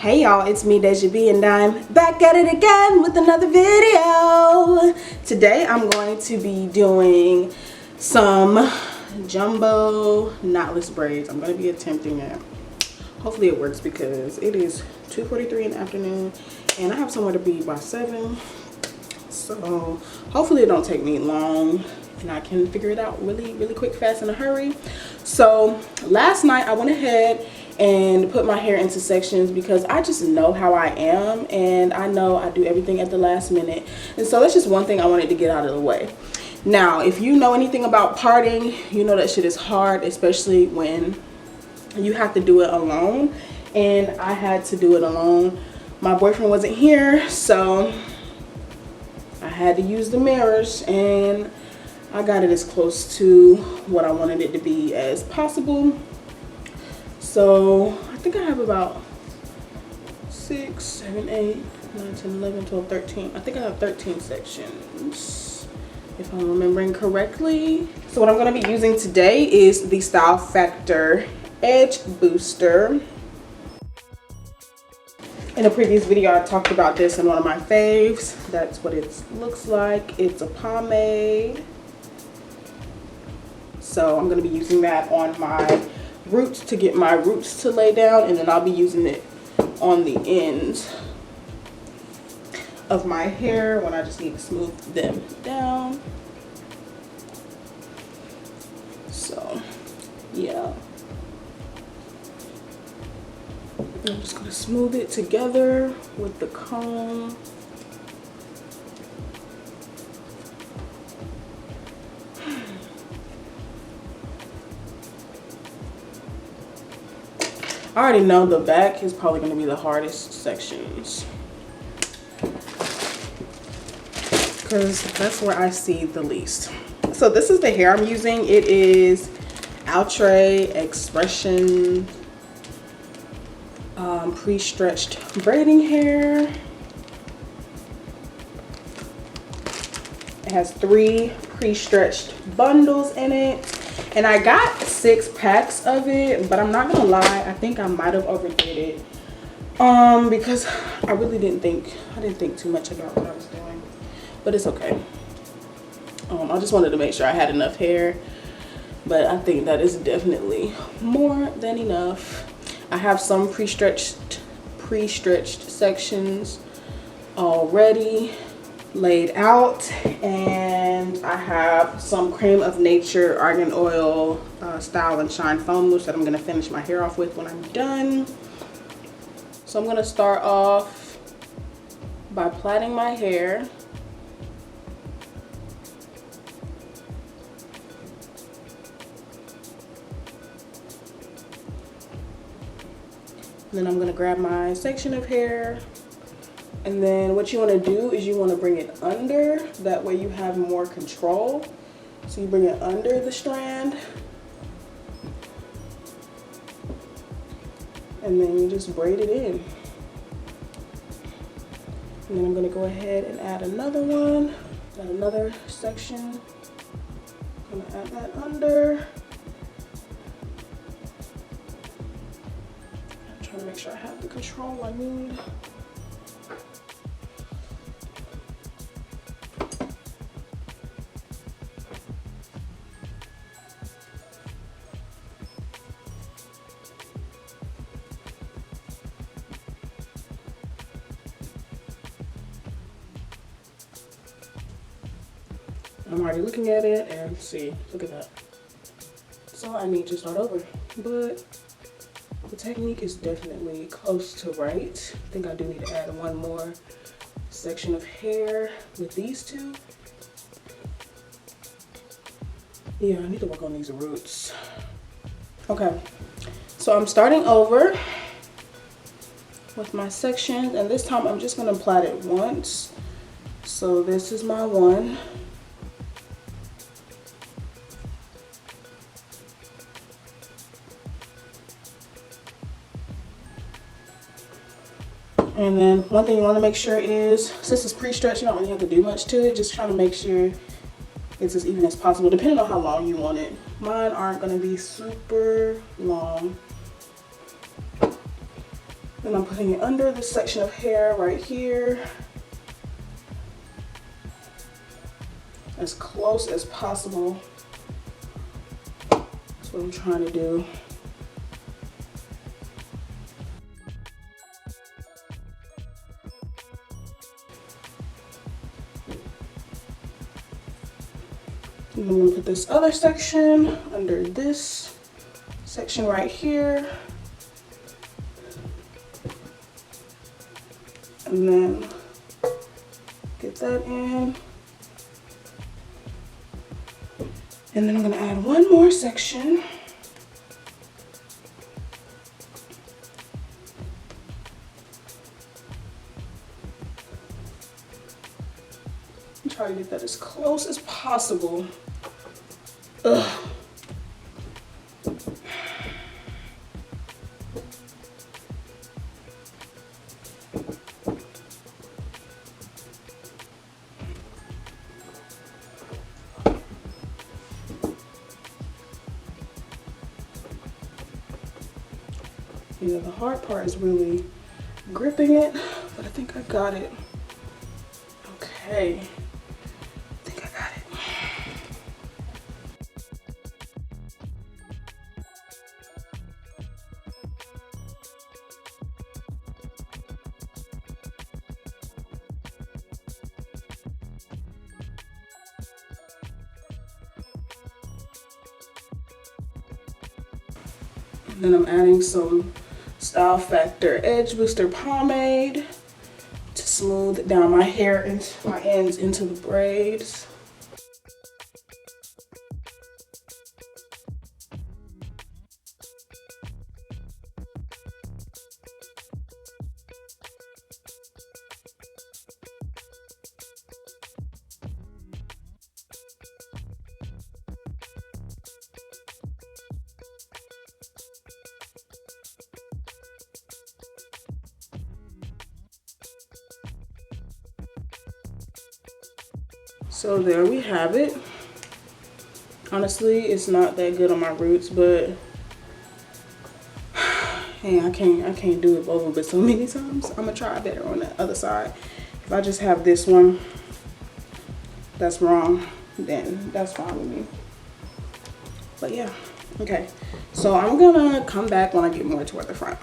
Hey y'all, it's me Deja B and I'm back at it again with another video. Today I'm going to be doing some Jumbo Knotless braids. I'm going to be attempting it. Hopefully it works because it is 2:43 in the afternoon and I have somewhere to be by 7. So hopefully it don't take me long and I can figure it out really quick, fast, in a hurry. So last night I went ahead and put my hair into sections because I just know how I am and I know I do everything at the last minute, and so that's just one thing I wanted to get out of the way. Now if you know anything about parting, you know that shit is hard, especially when you have to do it alone, and I had to do it alone. My boyfriend wasn't here, so I had to use the mirrors and I got it as close to what I wanted it to be as possible. So I think I have about 6, 7, 8, 9, 10, 11, 12, 13. I think I have 13 sections, if I'm remembering correctly. So what I'm going to be using today is the Style Factor Edge Booster. In a previous video, I talked about this in one of my faves. That's what it looks like. It's a pomade. So I'm going to be using that on my roots to get my roots to lay down, and then I'll be using it on the ends of my hair when I just need to smooth them down. So yeah, I'm just going to smooth it together with the comb. I already know the back is probably going to be the hardest sections because that's where I see the least. So this is the hair I'm using. It is Outre X-Pression Pre-stretched braiding hair. It has 3 pre-stretched bundles in it. And I got 6 packs of it, but I'm not gonna lie, I think I might have overdid it. Because I really didn't think too much about what I was doing. But it's okay. I just wanted to make sure I had enough hair. But I think that is definitely more than enough. I have some pre-stretched sections already laid out, and I have some Creme of Nature Argan Oil Style and Shine Foam Mousse that I'm going to finish my hair off with when I'm done. So I'm going to start off by plaiting my hair. Then I'm going to grab my section of hair. And then what you want to do is you want to bring it under. That way you have more control. So you bring it under the strand. And then you just braid it in. And then I'm going to go ahead and add another one. Add another section. I'm going to add that under. I'm trying to make sure I have the control I need. I'm already looking at it and see, look at that. So I need to start over, but the technique is definitely close to right. I think I do need to add one more section of hair with these 2. Yeah, I need to work on these roots. Okay, so I'm starting over with my sections, and this time I'm just gonna plait it once. So this is my one. And then one thing you want to make sure is, since it's pre-stretched, you don't really have to do much to it. Just try to make sure it's as even as possible, depending on how long you want it. Mine aren't going to be super long. Then I'm putting it under this section of hair right here, as close as possible. That's what I'm trying to do. And I'm going to put this other section under this section right here. And then get that in. And then I'm going to add one more section. And try to get that as close as possible. Ugh. Yeah, the hard part is really gripping it, but I think I got it. Okay, I think I got it. And then I'm adding some Style Factor Edge Booster Pomade to smooth down my hair and my ends into the braids. So there we have it. Honestly, it's not that good on my roots, but hey, I can't do it over but so many times. I'm gonna try better on the other side. If I just have this one that's wrong, then that's fine with me. But yeah, okay. So I'm gonna come back when I get more toward the front.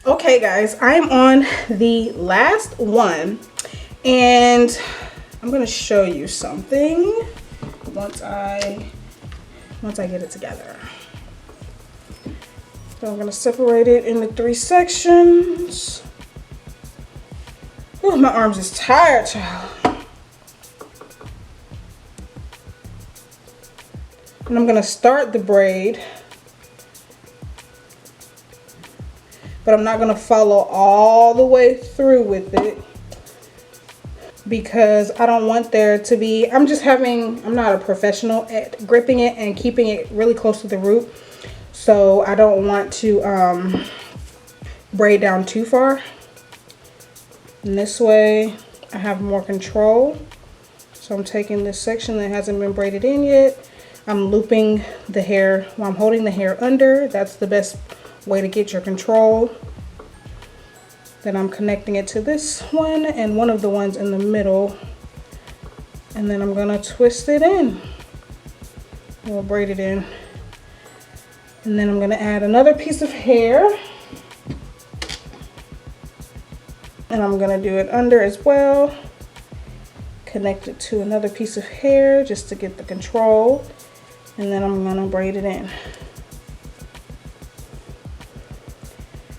Okay guys, I'm on the last one and I'm gonna show you something once I get it together. So I'm gonna separate it into 3 sections. Oh, my arms is tired, child. And I'm gonna start the braid, but I'm not gonna follow all the way through with it because I don't want there to be, I'm not a professional at gripping it and keeping it really close to the root. So I don't want to braid down too far. And this way I have more control. So I'm taking this section that hasn't been braided in yet. I'm looping the hair while I'm holding the hair under. That's the best way to get your control. Then I'm connecting it to this one and one of the ones in the middle. And then I'm gonna twist it in. We'll braid it in. And then I'm gonna add another piece of hair. And I'm gonna do it under as well. Connect it to another piece of hair just to get the control. And then I'm gonna braid it in.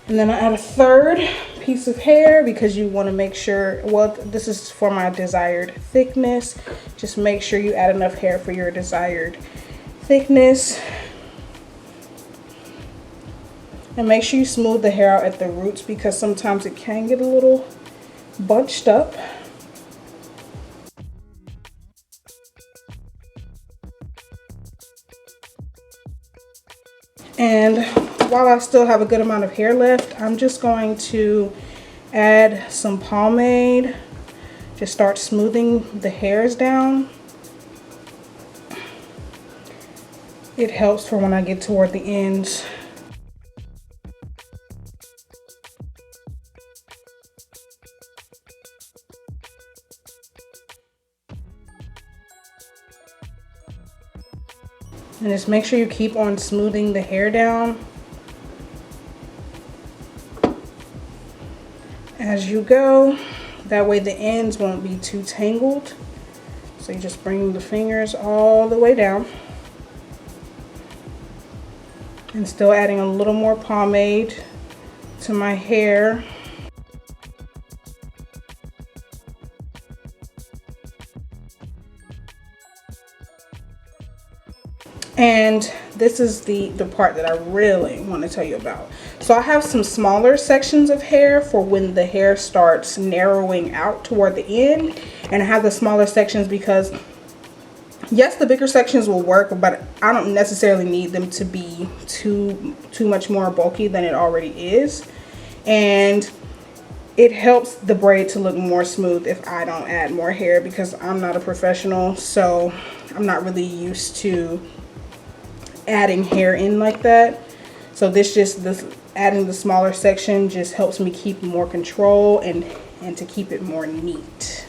And then I add a third piece of hair because you want to make sure, well, this is for my desired thickness. Just make sure you add enough hair for your desired thickness. And make sure you smooth the hair out at the roots because sometimes it can get a little bunched up. And while I still have a good amount of hair left, I'm just going to add some pomade. Just start smoothing the hairs down. It helps for when I get toward the ends. And just make sure you keep on smoothing the hair down as you go. That way the ends won't be too tangled. So you just bring the fingers all the way down. And still adding a little more pomade to my hair. And this is the part that I really want to tell you about. So I have some smaller sections of hair for when the hair starts narrowing out toward the end. And I have the smaller sections because, yes, the bigger sections will work, but I don't necessarily need them to be too much more bulky than it already is. And it helps the braid to look more smooth if I don't add more hair because I'm not a professional. So I'm not really used to adding hair in like that. So this adding the smaller section just helps me keep more control and to keep it more neat.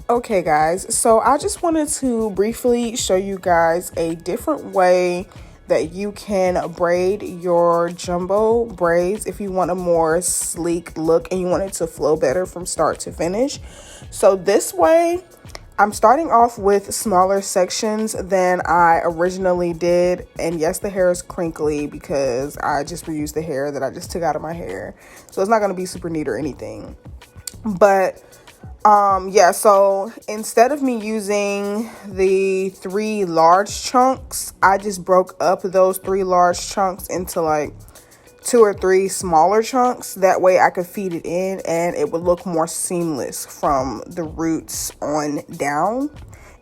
Okay guys, so I just wanted to briefly show you guys a different way that you can braid your jumbo braids if you want a more sleek look and you want it to flow better from start to finish. So this way, I'm starting off with smaller sections than I originally did. And yes, the hair is crinkly because I just reused the hair that I just took out of my hair. So it's not going to be super neat or anything. But yeah, so instead of me using the 3 large chunks, I just broke up those 3 large chunks into like 2 or 3 smaller chunks. That way I could feed it in and it would look more seamless from the roots on down.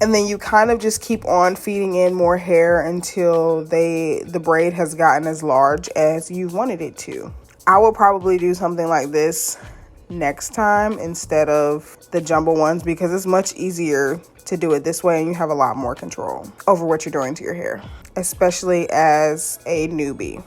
And then you kind of just keep on feeding in more hair until the braid has gotten as large as you wanted it to. I will probably do something like this next time instead of the jumbo ones, because it's much easier to do it this way and you have a lot more control over what you're doing to your hair, especially as a newbie.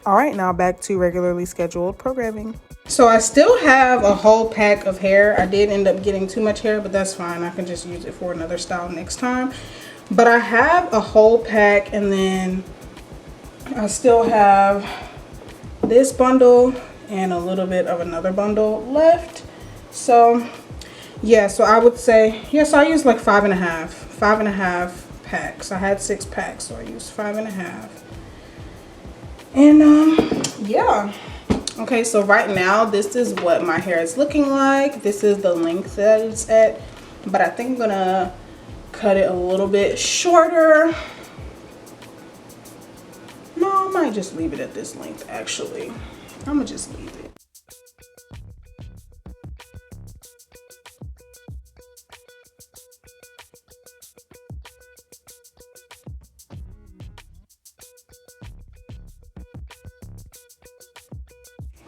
All right, now back to regularly scheduled programming. So I still have a whole pack of hair. I did end up getting too much hair, but that's fine. I can just use it for another style next time. But I have a whole pack, and then I still have this bundle and a little bit of another bundle left. So yeah, so I would say, yeah, so I used like 5.5 packs. I had 6 packs, so I used 5.5. And yeah. Okay, so right now this is what my hair is looking like. This is the length that it's at, but I think I'm gonna cut it a little bit shorter. No, I might just leave it at this length. Actually, I'm gonna just leave it.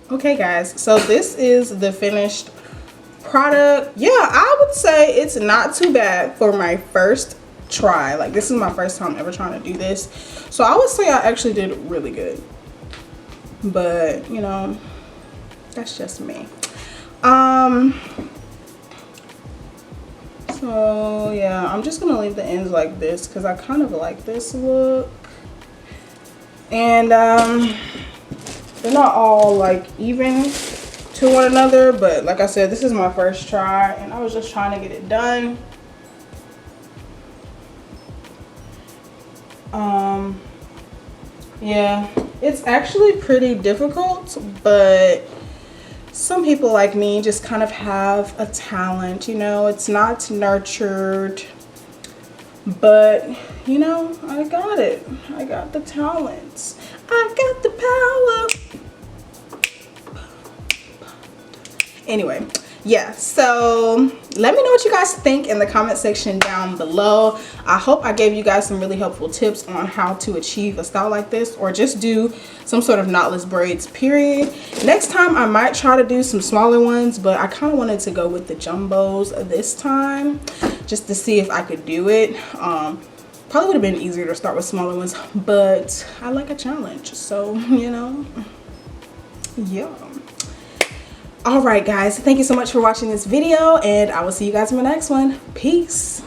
Okay guys, so this is the finished product. Yeah, I would say it's not too bad for my first try. Like, this is my first time ever trying to do this, so I would say I actually did really good. But you know, that's just me. So yeah, I'm just gonna leave the ends like this because I kind of like this look. And they're not all like even to one another, but like I said, this is my first try and I was just trying to get it done. Yeah, it's actually pretty difficult, but some people like me just kind of have a talent, you know. It's not nurtured, but you know, I got it. I got the talents. I got the power. Anyway, yeah, so let me know what you guys think in the comment section down below. I hope I gave you guys some really helpful tips on how to achieve a style like this, or just do some sort of knotless braids, period. Next time I might try to do some smaller ones, but I kind of wanted to go with the jumbos this time just to see if I could do it. Probably would have been easier to start with smaller ones, but I like a challenge, so you know, yeah. All right guys, thank you so much for watching this video, and I will see you guys in my next one. Peace.